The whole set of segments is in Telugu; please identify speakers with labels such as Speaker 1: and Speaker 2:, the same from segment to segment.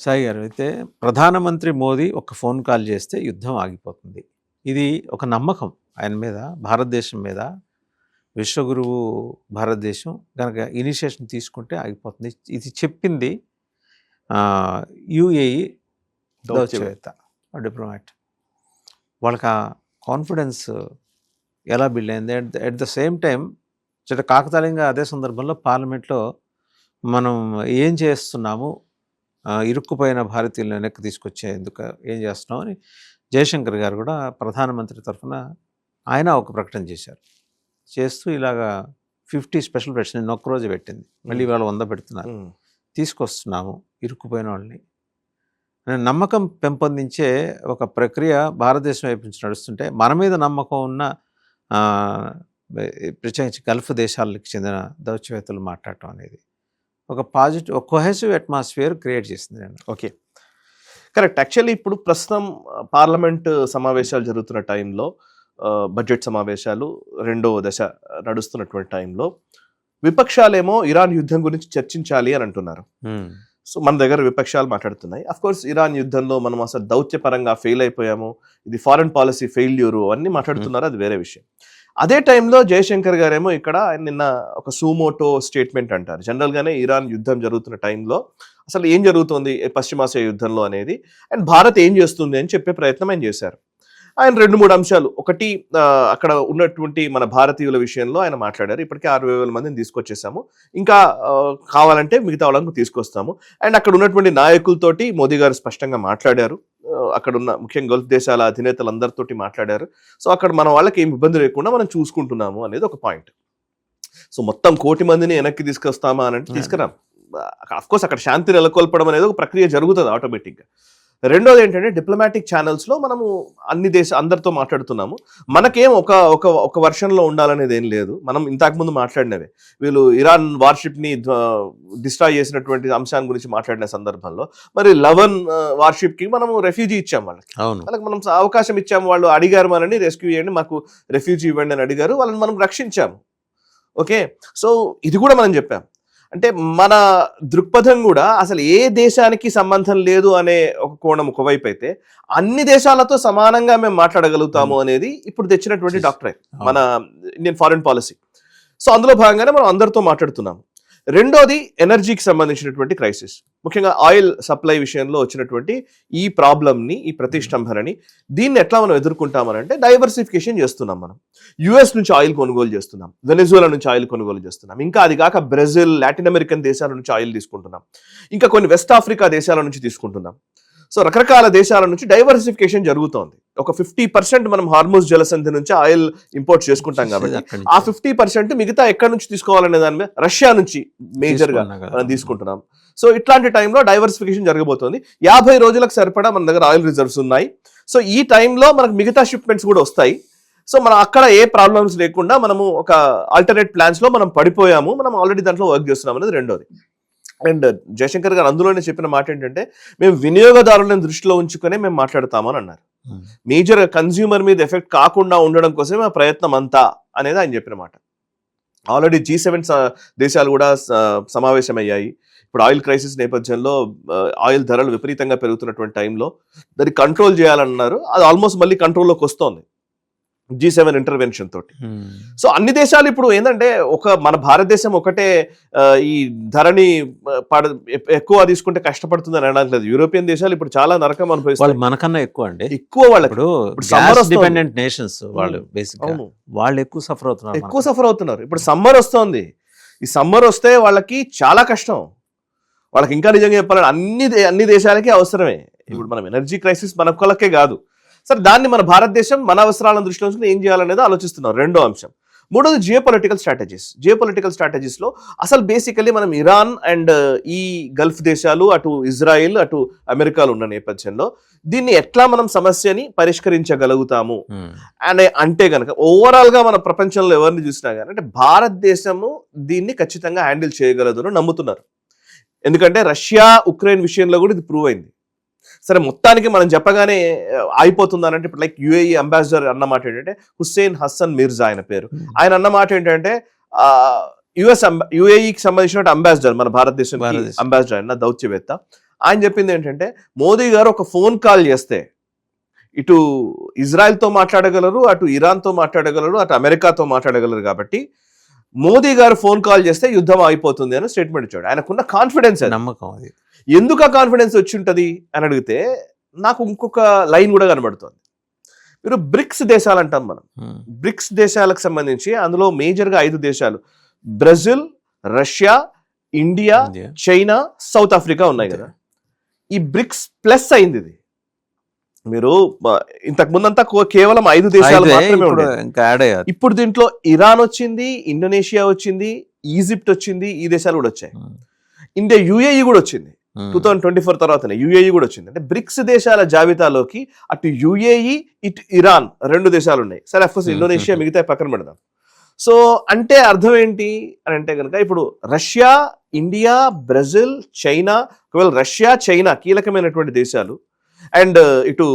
Speaker 1: సాయి గారు అయితే ప్రధానమంత్రి మోదీ ఒక ఫోన్ కాల్ చేస్తే యుద్ధం ఆగిపోతుంది. ఇది ఒక నమ్మకం ఆయన మీద, భారతదేశం మీద. విశ్వగురువు భారతదేశం కనుక ఇనిషియేషన్ తీసుకుంటే ఆగిపోతుంది. ఇది చెప్పింది యుఏఈ దౌత్యవేత్త, డిప్లొమాట్. వాళ్ళకి ఆ కాన్ఫిడెన్స్ ఎలా బిల్డ్ అయింది? అట్ ద సేమ్ టైం చాలా కాకతాళీయంగా అదే సందర్భంలో పార్లమెంట్లో మనం ఏం చేస్తున్నాము, ఇరుక్కుపోయిన భారతీయులను వెనక్కి తీసుకొచ్చేందుకు ఏం చేస్తున్నాం అని జయశంకర్ గారు కూడా ప్రధానమంత్రి తరఫున ఆయన ఒక ప్రకటన చేశారు. చేస్తూ ఇలాగా 50 స్పెషల్ బెడ్స్ నేను ఒక్కరోజు పెట్టింది, మళ్ళీ వాళ్ళు 100 పెడుతున్నారు, తీసుకొస్తున్నాము ఇరుక్కుపోయిన వాళ్ళని. నమ్మకం పెంపొందించే ఒక ప్రక్రియ భారతదేశం వైపు నుంచి నడుస్తుంటే మన మీద నమ్మకం ఉన్న ప్రత్యేకించి గల్ఫ్ దేశాలకు చెందిన దౌత్యవేత్తలు మాట్లాడటం అనేది ఒక పాజిటివ్, ఒక కొహెసివ్ అట్మాస్ఫియర్ క్రియేట్ చేసింది. నేను
Speaker 2: ఓకే, కరెక్ట్. యాక్చువల్లీ ఇప్పుడు ప్రస్తుతం పార్లమెంట్ సమావేశాలు జరుగుతున్న టైంలో, బడ్జెట్ సమావేశాలు రెండవ దశ నడుస్తున్నటువంటి టైంలో విపక్షాలేమో ఇరాన్ యుద్ధం గురించి చర్చించాలి అని అంటున్నారు. సో మన దగ్గర విపక్షాలు మాట్లాడుతున్నాయి. అఫ్ కోర్స్ ఇరాన్ యుద్ధంలో మనం అసలు దౌత్యపరంగా ఫెయిల్ అయిపోయాము, ఇది ఫారెన్ పాలసీ ఫెయిల్యూరు అన్ని మాట్లాడుతున్నారు, అది వేరే విషయం. అదే టైంలో జయశంకర్ గారేమో ఇక్కడ నిన్న ఒక సూమోటో స్టేట్మెంట్ అంటారు. జనరల్గానే ఇరాన్ యుద్ధం జరుగుతున్న టైంలో అసలు ఏం జరుగుతుంది పశ్చిమాసియా యుద్ధంలో అనేది, అండ్ భారత్ ఏం చేస్తుంది అని చెప్పే ప్రయత్నం ఆయన చేశారు. ఆయన 2-3 అంశాలు, ఒకటి అక్కడ ఉన్నటువంటి మన భారతీయుల విషయంలో ఆయన మాట్లాడారు. ఇప్పటికే 60,000 మందిని తీసుకొచ్చేసాము, ఇంకా కావాలంటే మిగతా వాళ్ళకు తీసుకొస్తాము. అండ్ అక్కడ ఉన్నటువంటి నాయకులతోటి మోదీ గారు స్పష్టంగా మాట్లాడారు. అక్కడ ఉన్న ముఖ్యంగా గల్ఫ్ దేశాల అధినేతలందరితోటి మాట్లాడారు. సో అక్కడ మన వాళ్ళకి ఏం ఇబ్బంది లేకుండా మనం చూసుకుంటున్నాము అనేది ఒక పాయింట్. సో మొత్తం 1 కోటి మందిని వెనక్కి తీసుకొస్తామా అని అంటే తీసుకురాం. అఫ్కోర్స్ అక్కడ శాంతి నెలకొల్పడం అనేది ఒక ప్రక్రియ జరుగుతుంది ఆటోమేటిక్గా. రెండోది ఏంటంటే డిప్లొమాటిక్ ఛానల్స్లో మనము అందరితో మాట్లాడుతున్నాము. మనకేం ఒక వర్షన్లో ఉండాలనేది ఏం లేదు. మనం ఇంతకుముందు మాట్లాడినవే, వీళ్ళు ఇరాన్ వార్షిప్ని డిస్ట్రాయ్ చేసినటువంటి అంశాన్ని గురించి మాట్లాడిన సందర్భంలో మరి 11 వార్షిప్కి మనము రెఫ్యూజీ ఇచ్చాము వాళ్ళకి మనం అవకాశం ఇచ్చాము. వాళ్ళు అడిగారు మనని రెస్క్యూ చేయండి, మాకు రెఫ్యూజీ ఇవ్వండి అని అడిగారు, వాళ్ళని మనం రక్షించాము. ఓకే, సో ఇది కూడా మనం చెప్పాం. అంటే మన దృక్పథం కూడా అసలు ఏ దేశానికి సంబంధం లేదు అనే ఒక కోణం ఒకవైపు అయితే, అన్ని దేశాలతో సమానంగా మేము మాట్లాడగలుగుతాము అనేది ఇప్పుడు తెచ్చినటువంటి డాక్టరైన్ మన ఇండియన్ ఫారెన్ పాలసీ. సో అందులో భాగంగానే మనం అందరితో మాట్లాడుతున్నాము. రెండోది ఎనర్జీకి సంబంధించినటువంటి క్రైసిస్, ముఖ్యంగా ఆయిల్ సప్లై విషయంలో వచ్చినటువంటి ఈ ప్రాబ్లమ్ని, ఈ ప్రతిష్టంభనని, దీన్ని ఎట్లా మనం ఎదుర్కొంటామనంటే డైవర్సిఫికేషన్ చేస్తున్నాం. మనం యుఎస్ నుంచి ఆయిల్ కొనుగోలు చేస్తున్నాం, వెనెజులా నుంచి ఆయిల్ కొనుగోలు చేస్తున్నాం, ఇంకా అది కాక బ్రెజిల్, లాటిన్ అమెరికన్ దేశాల నుంచి ఆయిల్ తీసుకుంటున్నాం, ఇంకా కొన్ని వెస్ట్ ఆఫ్రికా దేశాల నుంచి తీసుకుంటున్నాం. సో రకరకాల దేశాల నుంచి డైవర్సిఫికేషన్ జరుగుతోంది. ఒక 50% మనం హార్మోజ్ జలసంధి నుంచి ఆయిల్ ఇంపోర్ట్ చేసుకుంటాం కాబట్టి ఆ 50% మిగతా ఎక్కడి నుంచి తీసుకోవాలనే దాని మీద రష్యా నుంచి మేజర్గా మనం తీసుకుంటున్నాం. సో ఇట్లాంటి టైంలో డైవర్సిఫికేషన్ జరగబోతోంది. 50 రోజులకు సరిపడా మన దగ్గర ఆయిల్ రిజర్వ్స్ ఉన్నాయి. సో ఈ టైంలో మనకు మిగతా షిప్మెంట్స్ కూడా వస్తాయి. సో మనం అక్కడ ఏ ప్రాబ్లమ్స్ లేకుండా మనము ఒక ఆల్టర్నేట్ ప్లాన్స్ లో మనం పడిపోయాము, మనం ఆల్రెడీ దాంట్లో వర్క్ చేస్తున్నాం అనేది రెండోది. అండ్ జయశంకర్ గారు అందులోనే చెప్పిన మాట ఏంటంటే, మేము వినియోగదారులను దృష్టిలో ఉంచుకునే మేము మాట్లాడతామని అన్నారు. మేజర్ కన్స్యూమర్ మీద ఎఫెక్ట్ కాకుండా ఉండడం కోసమే మా ప్రయత్నం అంతా అనేది ఆయన చెప్పిన మాట. ఆల్రెడీ G7 దేశాలు కూడా సమావేశమయ్యాయి. ఇప్పుడు ఆయిల్ క్రైసిస్ నేపథ్యంలో ఆయిల్ ధరలు విపరీతంగా పెరుగుతున్నటువంటి టైంలో దాన్ని కంట్రోల్ చేయాలన్నారు. అది ఆల్మోస్ట్ మళ్ళీ కంట్రోల్లోకి వస్తోంది G7 ఇంటర్వెన్షన్ తోటి. సో అన్ని దేశాలు ఇప్పుడు ఏంటంటే, మన భారతదేశం ఒకటే ఈ ధరని ఎక్కువ తీసుకుంటే కష్టపడుతుంది అని అనడానికి లేదు. యూరోపియన్ దేశాలు ఇప్పుడు చాలా నరకం అనుభవిస్తారు,
Speaker 1: మనకన్నా ఎక్కువ అండి.
Speaker 2: ఎక్కువ వాళ్ళకి
Speaker 1: డిపెండెంట్ నేషన్స్ వాళ్ళు వాళ్ళు ఎక్కువ
Speaker 2: సఫర్ అవుతున్నారు. ఇప్పుడు సమ్మర్ వస్తుంది, ఈ సమ్మర్ వస్తే వాళ్ళకి చాలా కష్టం. వాళ్ళకి ఇంకా నిజంగా చెప్పాలంటే అన్ని దేశాలకి అవసరమే. ఇప్పుడు మనం ఎనర్జీ క్రైసిస్ మన ఒక్కళ్ళకే కాదు. సరే, దాన్ని మన భారతదేశం మన అవసరాలను దృష్టిలో ఉంచుకుని ఏం చేయాలనేది ఆలోచిస్తున్నారు, రెండో అంశం. మూడోది జియోపొలిటికల్ స్ట్రాటజీస్లో అసలు బేసికలీ మనం ఇరాన్ అండ్ ఈ గల్ఫ్ దేశాలు, అటు ఇజ్రాయిల్, అటు అమెరికాలు ఉన్న నేపథ్యంలో దీన్ని ఎట్లా మనం సమస్యని పరిష్కరించగలుగుతాము అంటే కనుక ఓవరాల్ గా మన ప్రపంచంలో ఎవరిని చూసినా కానీ అంటే భారతదేశము దీన్ని ఖచ్చితంగా హ్యాండిల్ చేయగలదు అని నమ్ముతున్నారు. ఎందుకంటే రష్యా ఉక్రెయిన్ విషయంలో కూడా ఇది ప్రూవ్ అయింది. సరే, మొత్తానికి మనం చెప్పగానే అయిపోతుందనంటే, ఇప్పుడు లైక్ యుఏఈ అంబాసిడర్ అన్న మాట ఏంటంటే, హుస్సేన్ హసన్ మిర్జా ఆయన పేరు. ఆయన అన్న మాట ఏంటంటే, యుఏఈకి సంబంధించిన అంబాసిడర్, మన భారతదేశం అంబాసిడర్ అయిన దౌత్యవేత్త, ఆయన చెప్పింది ఏంటంటే మోదీ గారు ఒక ఫోన్ కాల్ చేస్తే ఇటు ఇజ్రాయెల్తో మాట్లాడగలరు, అటు ఇరాన్తో మాట్లాడగలరు, అటు అమెరికాతో మాట్లాడగలరు. కాబట్టి మోదీ గారు ఫోన్ కాల్ చేస్తే యుద్ధం అయిపోతుంది అని స్టేట్మెంట్ ఇచ్చాడు. ఆయనకున్న కాన్ఫిడెన్స్,
Speaker 1: నమ్మకం అది.
Speaker 2: ఎందుకు ఆ కాన్ఫిడెన్స్ వచ్చి ఉంటుంది అని అడిగితే నాకు ఇంకొక లైన్ కూడా కనబడుతుంది. మీరు బ్రిక్స్ దేశాలు అంటాం మనం. బ్రిక్స్ దేశాలకు సంబంధించి అందులో మేజర్గా 5 దేశాలు Brazil, Russia, India, China, south Africa ఉన్నాయి కదా. ఈ బ్రిక్స్ ప్లస్ అయింది ఇది. మీరు ఇంతకు ముందంతా కేవలం 5 దేశాలు మాత్రమే ఉండేది. ఇప్పుడు దీంట్లో ఇరాన్ వచ్చింది, ఇండోనేషియా వచ్చింది, ఈజిప్ట్ వచ్చింది, ఈ దేశాలు కూడా వచ్చాయి. ఇండియా, యుఏఈ కూడా వచ్చింది 2024 తర్వాతనే యుఏఈ కూడా వచ్చింది. అంటే బ్రిక్స్ దేశాల జాబితాలోకి అటు యుఏఈ, ఇటు ఇరాన్ 2 దేశాలు ఉన్నాయి. సరే, అఫ్కోర్స్ ఇండోనేషియా మిగతా పక్కన పెడదాం. సో అంటే అర్థం ఏంటి అని అంటే కనుక ఇప్పుడు రష్యా, ఇండియా, బ్రెజిల్, చైనా, ఒకవేళ రష్యా, చైనా కీలకమైనటువంటి దేశాలు, అండ్ ఇటు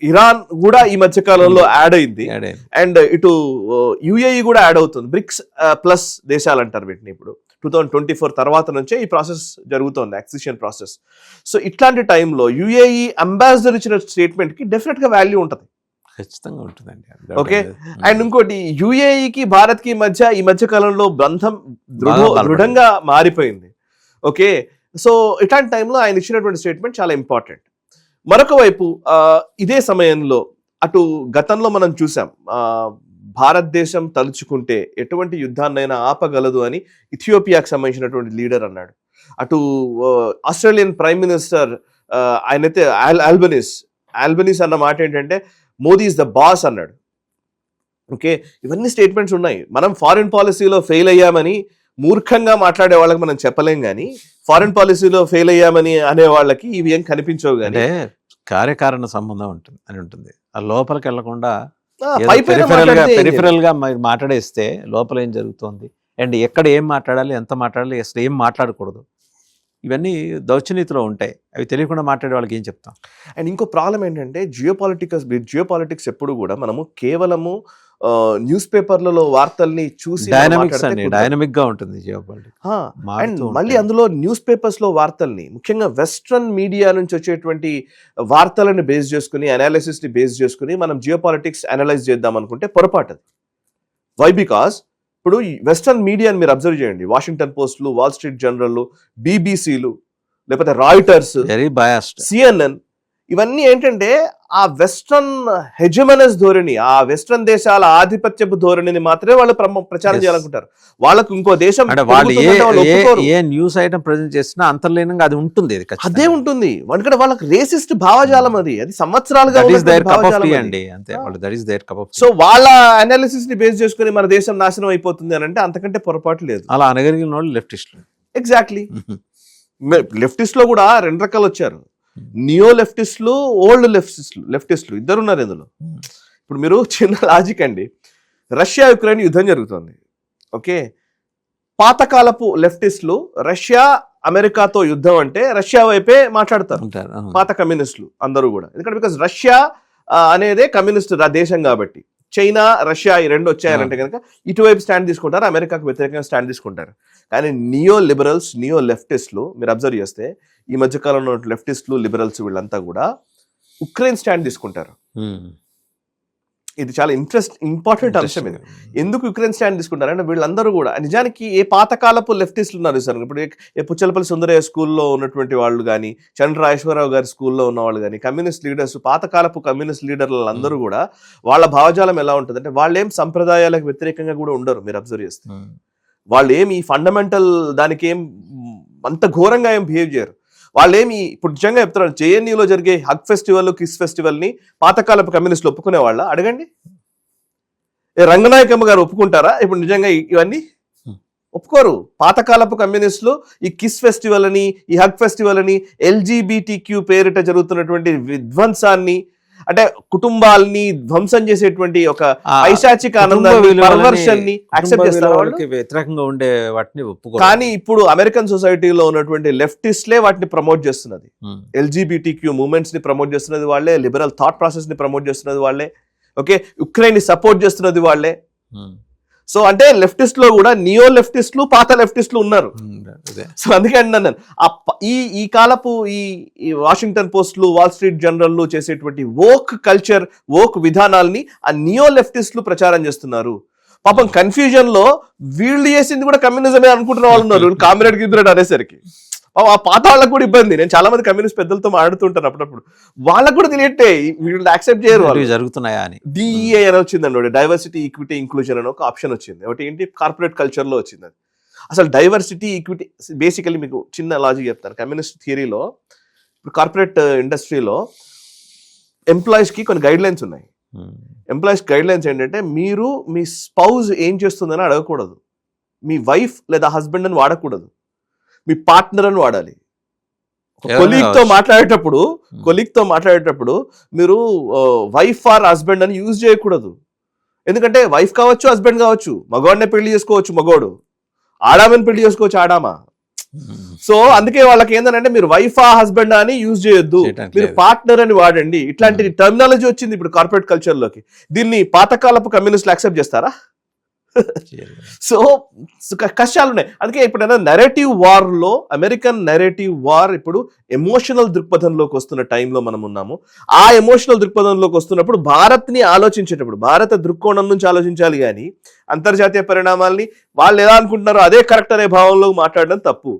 Speaker 2: ఇరాన్ కూడా ఈ మధ్య కాలంలో యాడ్ అయింది, అండ్ ఇటు యుఏఈ కూడా యాడ్ అవుతుంది. బ్రిక్స్ ప్లస్ దేశాలు అంటారు వీటిని. ఇప్పుడు 2024 తర్వాత నుంచే ఈ ప్రాసెస్ జరుగుతోంది, అక్సిషన్ ప్రాసెస్. సో ఇట్లాంటి టైంలో యుఏఈ అంబాసిడర్ ఇచ్చిన స్టేట్మెంట్ కి డెఫినెట్ గా వాల్యూ ఉంటుంది,
Speaker 1: ఖచ్చితంగా ఉంటుందండి.
Speaker 2: ఓకే. అండ్ ఇంకోటి, యుఏఈకి భారత్ కి మధ్య ఈ మధ్య కాలంలో బంధం దృఢంగా మారిపోయింది. ఓకే. సో ఇట్లాంటి టైంలో ఆయన ఇచ్చినటువంటి స్టేట్మెంట్ చాలా ఇంపార్టెంట్. మరొక వైపు ఇదే సమయంలో అటు గతంలో మనం చూసాం, భారతదేశం తలుచుకుంటే ఎటువంటి యుద్ధాన్నైనా ఆపగలదు అని ఇథియోపియాకి సంబంధించినటువంటి లీడర్ అన్నాడు. అటు ఆస్ట్రేలియన్ ప్రైమ్ మినిస్టర్ ఆయనైతే ఆల్బనీస్ అన్న మాట ఏంటంటే మోదీ ఇస్ ద బాస్ అన్నాడు. ఓకే, ఇవన్నీ స్టేట్మెంట్స్ ఉన్నాయి. మనం ఫారిన్ పాలసీలో ఫెయిల్ అయ్యామని మూర్ఖంగా మాట్లాడే వాళ్ళకి మనం చెప్పలేం, కానీ ఫారిన్ పాలసీలో ఫెయిల్ అయ్యామని అనే వాళ్ళకి ఇవి ఏం కనిపించవు. కానీ
Speaker 1: కార్యకారణ సంబంధం ఉంటుంది. ఆ లోపలికి వెళ్లకుండా
Speaker 2: పెరిఫెరల్
Speaker 1: గా మాట్లాడేస్తే లోపల ఏం జరుగుతోంది అండ్ ఎక్కడ ఏం మాట్లాడాలి, ఎంత మాట్లాడాలి, అసలు ఏం మాట్లాడకూడదు, ఇవన్నీ దౌర్జన్యతలో ఉంటాయి. అవి తెలియకుండా మాట్లాడే వాళ్ళకి ఏం చెప్తాం.
Speaker 2: అండ్ ఇంకో ప్రాబ్లం ఏంటంటే జియోపాలిటిక్స్ ఎప్పుడు కూడా మనము కేవలము న్యూస్ పేపర్లలో వార్తల్ని చూసి
Speaker 1: డైనమిక్ గా ఉంటుంది జియోపాలిటిక్స్.
Speaker 2: అండ్ మళ్ళీ అందులో న్యూస్ పేపర్స్ లో వార్తల్ని, ముఖ్యంగా వెస్ట్రన్ మీడియా నుంచి వచ్చేటువంటి వార్తలను బేస్ చేసుకుని, అనాలిసిస్ ని బేస్ చేసుకుని మనం జియోపాలిటిక్స్ అనలైజ్ చేద్దాం అనుకుంటే పొరపాటు. వై? బికాస్ ఇప్పుడు వెస్ట్రన్ మీడియాని మీరు అబ్జర్వ్ చేయండి. వాషింగ్టన్ పోస్ట్లు, వాల్ స్ట్రీట్ జర్నల్, బీబీసీలు, లేకపోతే రాయిటర్స్,
Speaker 1: వెరీ బయాస్డ్,
Speaker 2: సిఎన్ఎన్, ఇవన్నీ ఏంటంటే ఆ వెస్ట్రన్ హెజమనస్ ధోరణి, ఆ వెస్ట్రన్ దేశాల ఆధిపత్యపు ధోరణిని మాత్రమే వాళ్ళు ప్రచారం చేయాలనుకుంటారు. వాళ్ళకు ఇంకో దేశం
Speaker 1: ఏ న్యూస్ ఐటమ్ ప్రజెంట్ చేసినా అంతర్లీనంగా అది ఉంటుంది,
Speaker 2: అదే ఉంటుంది. ఎందుకంటే వాళ్ళకి రేసిస్ట్ భావజాలం, అది సంవత్సరాలుగా. సో వాళ్ళ అనాలిసిస్ ని బేస్ చేసుకుని మన దేశం నాశనం అయిపోతుంది అని అంటే అంతకంటే పొరపాటు లేదు.
Speaker 1: అలా అనగలిగిన వాళ్ళు లెఫ్టిస్టులు.
Speaker 2: ఎగ్జాక్ట్లీ. లెఫ్టిస్ట్ లో కూడా 2 రకాలు వచ్చారు. నియో లెఫ్టిస్టులు, ఓల్డ్ లెఫ్టిస్టులు ఇద్దరు ఉన్నారు ఇందులో. ఇప్పుడు మీరు చిన్న లాజిక్ అండి, రష్యా యుక్రెయిన్ యుద్ధం జరుగుతుంది. ఓకే, పాతకాలపు లెఫ్టిస్టులు రష్యా అమెరికాతో యుద్ధం అంటే రష్యా వైపే మాట్లాడతారు, పాత కమ్యూనిస్టులు అందరూ కూడా. ఎందుకంటే బికాస్ రష్యా అనేదే కమ్యూనిస్ట్ దేశం కాబట్టి. చైనా, రష్యా ఈ 2 వచ్చాయంటే కనుక ఇటువైపు స్టాండ్ తీసుకుంటారు, అమెరికాకు వ్యతిరేకంగా స్టాండ్ తీసుకుంటారు. కానీ నియో లిబరల్స్, నియో లెఫ్టిస్టులు మీరు అబ్జర్వ్ చేస్తే ఈ మధ్యకాలంలో లెఫ్టిస్టులు, లిబరల్స్ వీళ్ళంతా కూడా ఉక్రెయిన్ స్టాండ్ తీసుకుంటారు. ఇది చాలా ఇంపార్టెంట్ అంశం. ఇది ఎందుకు యుక్రెయిన్ స్టాండ్ తీసుకుంటారంటే వీళ్ళందరూ కూడా నిజానికి ఏ పాతకాలపు లెఫ్టిస్టులు ఉన్నారు సార్. ఇప్పుడు పుచ్చలపల్లి సుందరయ్య స్కూల్లో ఉన్నటువంటి వాళ్ళు కానీ, చంద్రరాజేశ్వరరావు గారి స్కూల్లో ఉన్న వాళ్ళు కానీ, కమ్యూనిస్ట్ లీడర్స్, పాతకాలపు కమ్యూనిస్ట్ లీడర్లు అందరూ కూడా వాళ్ళ భావజాలం ఎలా ఉంటుంది అంటే వాళ్ళు ఏం సంప్రదాయాలకు వ్యతిరేకంగా కూడా ఉండరు. మీరు అబ్జర్వ్ చేస్తే వాళ్ళు ఏమి ఫండమెంటల్ దానికి ఏం అంత ఘోరంగా ఏం బిహేవ్ చేయరు. వాళ్ళేమి ఇప్పుడు నిజంగా చెప్తున్నారు, జేఎన్యూలో జరిగే హగ్ ఫెస్టివల్, కిస్ ఫెస్టివల్ని పాతకాలపు కమ్యూనిస్టులు ఒప్పుకునే వాళ్ళ అడగండి. రంగనాయకమ్మ గారు ఒప్పుకుంటారా ఇప్పుడు నిజంగా ఇవన్నీ? ఒప్పుకోరు. పాతకాలపు కమ్యూనిస్టులు ఈ కిస్ ఫెస్టివల్ అని, ఈ హగ్ ఫెస్టివల్ అని, LGBTQ పేరిట జరుగుతున్నటువంటి విధ్వంసాన్ని, అంటే కుటుంబాలని ధ్వంసం చేసేటువంటి ఒక పైశాచిక ఆనందాన్ని, పర్వర్షన్ని యాక్సెప్ట్ చేస్తారు.
Speaker 1: వ్యతిరేకంగా ఉండే వాటిని ఒప్పుకోరు.
Speaker 2: కానీ ఇప్పుడు అమెరికన్ సొసైటీలో ఉన్నటువంటి లెఫ్టిస్ట్లే వాటిని ప్రమోట్ చేస్తున్నది. LGBTQ మూవ్మెంట్స్ ని ప్రమోట్ చేస్తున్నది వాళ్ళే, లిబరల్ థాట్ ప్రాసెస్ ని ప్రమోట్ చేస్తున్నది వాళ్ళే. ఓకే, యుక్రెయిన్ ని సపోర్ట్ చేస్తున్నది వాళ్ళే. సో అంటే లెఫ్టిస్ట్ లో కూడా నియో లెఫ్టిస్టులు పాత లెఫ్టిస్టులు ఉన్నారు.
Speaker 1: అదే
Speaker 2: సో అందుకే అంటున్నాను ఈ కాలపు ఈ వాషింగ్టన్ పోస్టులు వాల్ స్ట్రీట్ జర్నల్లు చేసేటువంటి వోక్ కల్చర్ వోక్ విధానాల్ని ఆ నియో లెఫ్టిస్టులు ప్రచారం చేస్తున్నారు. పాపం కన్ఫ్యూజన్ లో వీళ్ళు చేసింది కూడా కమ్యూనిజమే అనుకుంటున్న వాళ్ళు ఉన్నారు. కామ్రేడ్ గిద్రేడ్ అనేసరికి ఆ పాత వాళ్ళకు కూడా ఇబ్బంది. నేను చాలా మంది కమ్యూనిస్ట్ పెద్దలతో మాట్లాడుతుంటాను అప్పుడప్పుడు, వాళ్ళకు కూడా తెలియట్టే వీళ్ళు యాక్సెప్ట్ చేయరు.
Speaker 1: జరుగుతున్నాయా అని
Speaker 2: డిఈఏ అని వచ్చిందండి, డైవర్సిటీ ఈక్విటీ ఇంక్లూజన్ అని ఒక ఆప్షన్ వచ్చింది. ఒకటి ఏంటి కార్పొరేట్ కల్చర్ లో వచ్చింది అది. అసలు డైవర్సిటీ ఈక్విటీ బేసికలీ మీకు చిన్న లాజిక్ చెప్తాను. కమ్యూనిస్ట్ థియరీలో ఇప్పుడు కార్పొరేట్ ఇండస్ట్రీలో ఎంప్లాయీస్ కి కొన్ని గైడ్ లైన్స్ ఉన్నాయి. ఎంప్లాయీస్ గైడ్ లైన్స్ ఏంటంటే మీరు మీ స్పౌజ్ ఏం చేస్తుందని అడగకూడదు, మీ వైఫ్ లేదా హస్బెండ్ అని వాడకూడదు, మీ పార్ట్నర్ అని వాడాలి. కొలీగ్ తో మాట్లాడేటప్పుడు మీరు వైఫ్ ఆర్ హస్బెండ్ అని యూజ్ చేయకూడదు. ఎందుకంటే వైఫ్ కావచ్చు హస్బెండ్ కావచ్చు, మగవాడినే పెళ్లి చేసుకోవచ్చు మగోడు, ఆడామని పెళ్లి చేసుకోవచ్చు ఆడామా. సో అందుకే వాళ్ళకి ఏంటంటే మీరు వైఫా హస్బెండ్ అని యూజ్ చేయొద్దు, మీరు పార్ట్నర్ అని వాడండి. ఇట్లాంటి టర్మినాలజీ వచ్చింది ఇప్పుడు కార్పొరేట్ కల్చర్ లోకి. దీన్ని పాతకాలపు కమ్యూనిస్టులు యాక్సెప్ట్ చేస్తారా? సో కష్టాలు ఉన్నాయి. అందుకే ఇప్పుడు నెరేటివ్ వార్ లో అమెరికన్ నెరేటివ్ వార్ ఇప్పుడు ఎమోషనల్ దృక్పథంలోకి వస్తున్న టైంలో మనం ఉన్నాము. ఆ ఎమోషనల్ దృక్పథంలోకి వస్తున్నప్పుడు భారత్ ని ఆలోచించేటప్పుడు భారత దృక్కోణం నుంచి ఆలోచించాలి, కానీ అంతర్జాతీయ పరిణామాల్ని వాళ్ళు ఎలా అనుకుంటున్నారో అదే కరెక్ట్ అనే భావంలో మాట్లాడడం తప్పు.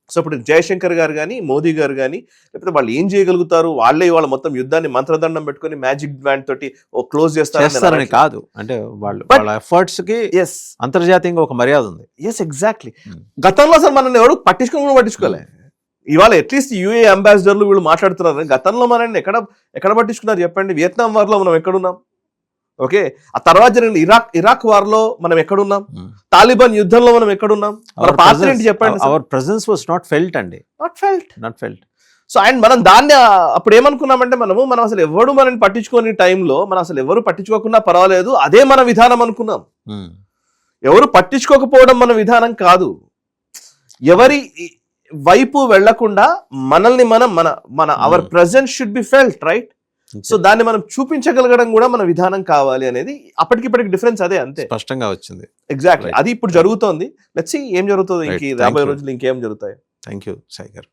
Speaker 2: సో ఇప్పుడు జయశంకర్ గారు కానీ మోదీ గారు కానీ లేకపోతే వాళ్ళు ఏం చేయగలుగుతారు, వాళ్ళే వాళ్ళ మొత్తం యుద్ధాన్ని మంత్రదండం పెట్టుకుని మ్యాజిక్ బ్యాండ్ తోటి క్లోజ్
Speaker 1: చేస్తారని కాదు, అంటే వాళ్ళ ఎఫర్ట్స్ కి అంతర్జాతీయంగా ఒక మర్యాద ఉంది.
Speaker 2: Yes exactly. గతంలో అసలు మనల్ని ఎవరు పట్టించుకోలే. ఇవాళ అట్లీస్ట్ యూఏ అంబాసిడర్లు వీళ్ళు మాట్లాడుతున్నారు. గతంలో మనల్ని ఎక్కడ పట్టించుకున్నారు చెప్పండి? వియత్నాం వార్ లో మనం ఎక్కడున్నాం? ఓకే, ఆ తర్వాత జరిగిన ఇరాక్ వార్ లో మనం ఎక్కడున్నాం? తాలిబాన్ యుద్ధంలో మనం ఎక్కడున్నాం? మన పాత్ర ఏంటి చెప్పండి?
Speaker 1: Our presence was not felt అండి, నాట్ ఫెల్ట్.
Speaker 2: సో అండ్ మనం దాన్ని అప్పుడు ఏమనుకున్నామంటే మనం అసలు ఎవరు మనని పట్టించుకోని టైంలో మనం అసలు ఎవరు పట్టించుకోకుండా పర్వాలేదు, అదే మన విధానం అనుకున్నాం. ఎవరు పట్టించుకోకపోవడం మన విధానం కాదు. ఎవరి వైపు వెళ్లకుండా మనల్ని మన our presence should be felt, right? So దాన్ని మనం చూపించగలగడం కూడా మన విధానం కావాలి అనేది అప్పటికిప్పటికి డిఫరెన్స్ అదే, అంతే
Speaker 1: స్పష్టంగా వచ్చింది.
Speaker 2: ఎగ్జాక్ట్లీ అది ఇప్పుడు జరుగుతోంది. లెట్స్ సీ ఏం జరుగుతుంది రాబోయే రోజులు, ఇంకేం జరుగుతాయి.
Speaker 1: థ్యాంక్ యూ సాయి గారు.